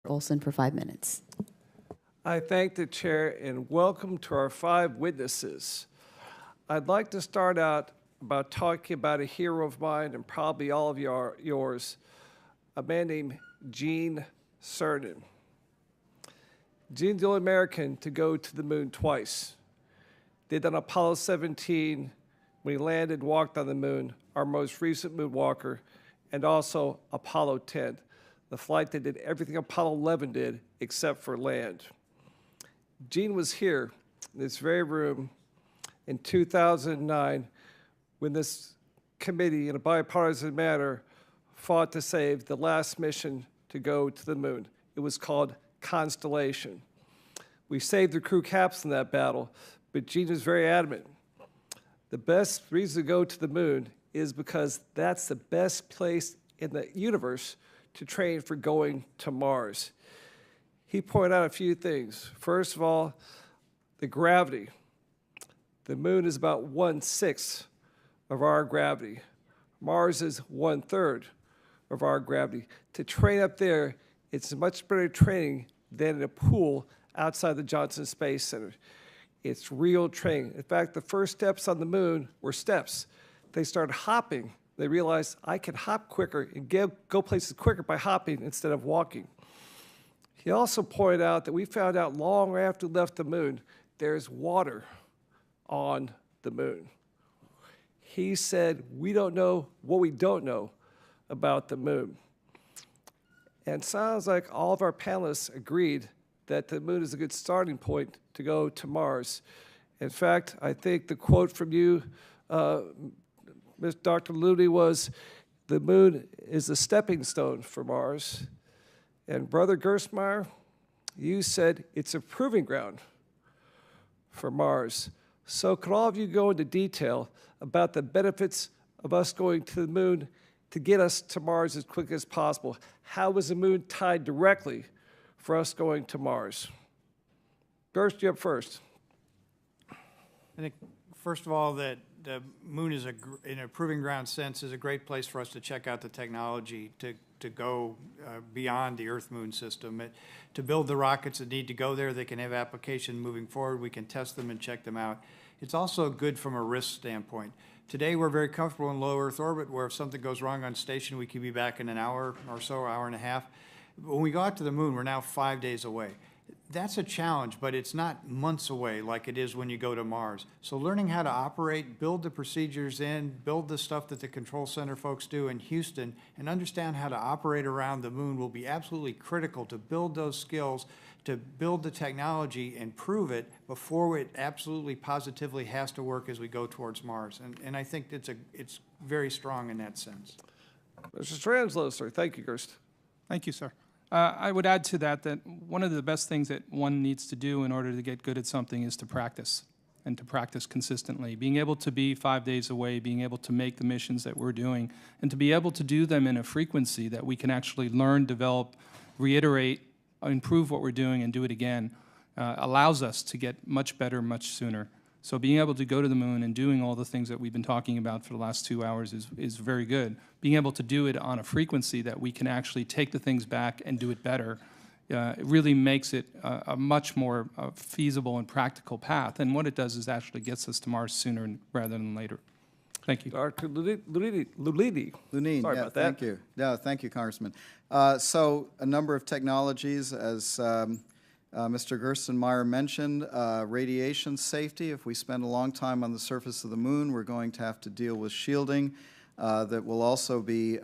Olson for 5 minutes. I thank the chair and welcome to our 5 witnesses. I'd like to start out by talking about a hero of mine and probably all of yours, a man named Gene Cernan. Gene's the only American to go to the moon twice. Did on Apollo 17 when he landed and walked on the moon, our most recent moonwalker, and also Apollo 10, the flight that did everything Apollo 11 did except for land. Gene was here in this very room in 2009 when this committee, in a bipartisan manner, fought to save the last mission to go to the moon. It was called Constellation. We saved the crew capsule in that battle, but Gene was very adamant. The best reason to go to the moon is because that's the best place in the universe to train for going to Mars. He pointed out a few things. First of all, the gravity. The moon is about 1/6 of our gravity. Mars is 1/3 of our gravity. To train up there, it's much better training than in a pool outside the Johnson Space Center. It's real training. In fact, the first steps on the moon were steps. They started hopping. They realized I can hop quicker and go places quicker by hopping instead of walking. He also pointed out that we found out long after we left the moon, there's water on the moon. He said, we don't know what we don't know about the moon. And it sounds like all of our panelists agreed that the moon is a good starting point to go to Mars. In fact, I think the quote from you, Dr. Looney, was, the moon is a stepping stone for Mars. And Brother Gerstmeyer, you said it's a proving ground for Mars. So could all of you go into detail about the benefits of us going to the moon to get us to Mars as quickly as possible? How is the moon tied directly for us going to Mars? Gerst, you up first. I think, first of all, that the moon is, in a proving ground sense, is a great place for us to check out the technology to go beyond the Earth-Moon system. To build the rockets that need to go there, they can have application moving forward. We can test them and check them out. It's also good from a risk standpoint. Today, we're very comfortable in low Earth orbit, where if something goes wrong on station, we can be back in an hour or so, hour and a half. When we go out to the moon, we're now 5 days away. That's a challenge, but it's not months away like it is when you go to Mars. So learning how to operate, build the procedures in, build the stuff that the control center folks do in Houston, and understand how to operate around the moon will be absolutely critical to build those skills, to build the technology and prove it before it absolutely positively has to work as we go towards Mars. And I think it's very strong in that sense. Mr. Stranslow, sir. Thank you, Gerst. Thank you, sir. I would add to that one of the best things that one needs to do in order to get good at something is to practice, and to practice consistently. Being able to be 5 days away, being able to make the missions that we're doing, and to be able to do them in a frequency that we can actually learn, develop, reiterate, improve what we're doing, and do it again, allows us to get much better much sooner. So being able to go to the moon and doing all the things that we've been talking about for the last 2 hours is very good. Being able to do it on a frequency that we can actually take the things back and do it better, it really makes it a much more feasible and practical path. And what it does is actually gets us to Mars sooner rather than later. Thank you. Dr. Lunini. Sorry about that. Thank you. Yeah, thank you, Congressman. So a number of technologies, as Mr. Gerstenmaier mentioned, radiation safety. If we spend a long time on the surface of the moon, we're going to have to deal with shielding that will also be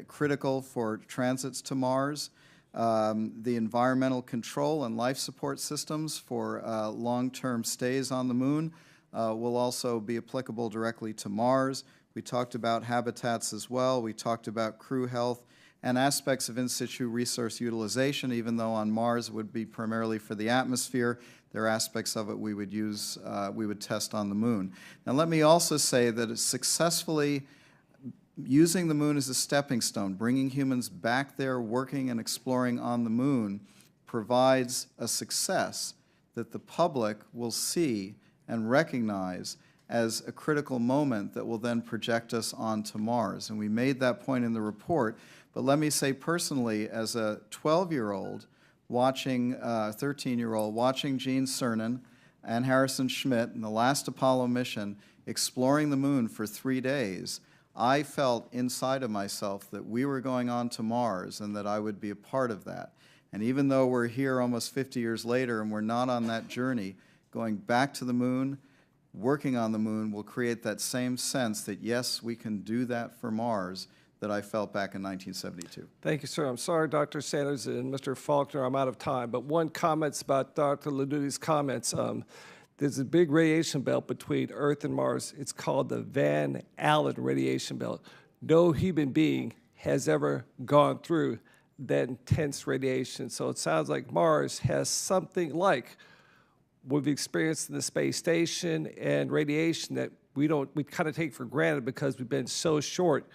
critical for transits to Mars. The environmental control and life support systems for long-term stays on the moon will also be applicable directly to Mars. We talked about habitats as well. We talked about crew health and aspects of in situ resource utilization. Even though on Mars it would be primarily for the atmosphere, there are aspects of it we would use, we would test on the moon. Now let me also say that it's successfully using the moon as a stepping stone, bringing humans back there, working and exploring on the moon, provides a success that the public will see and recognize as a critical moment that will then project us onto Mars. And we made that point in the report. But let me say personally, as a 12-year-old watching, 13-year-old, watching Gene Cernan and Harrison Schmitt in the last Apollo mission exploring the moon for 3 days, I felt inside of myself that we were going on to Mars and that I would be a part of that. And even though we're here almost 50 years later and we're not on that journey, going back to the moon, working on the moon will create that same sense that, yes, we can do that for Mars that I felt back in 1972. Thank you, sir. I'm sorry, Dr. Sanders and Mr. Faulkner, I'm out of time, but one comment about Dr. Laduti's comments. There's a big radiation belt between Earth and Mars. It's called the Van Allen radiation belt. No human being has ever gone through that intense radiation. So it sounds like Mars has something like what we've experienced in the space station and radiation that we kind of take for granted because we've been so short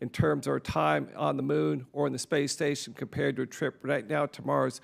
in terms of our time on the moon or in the space station compared to a trip right now to Mars.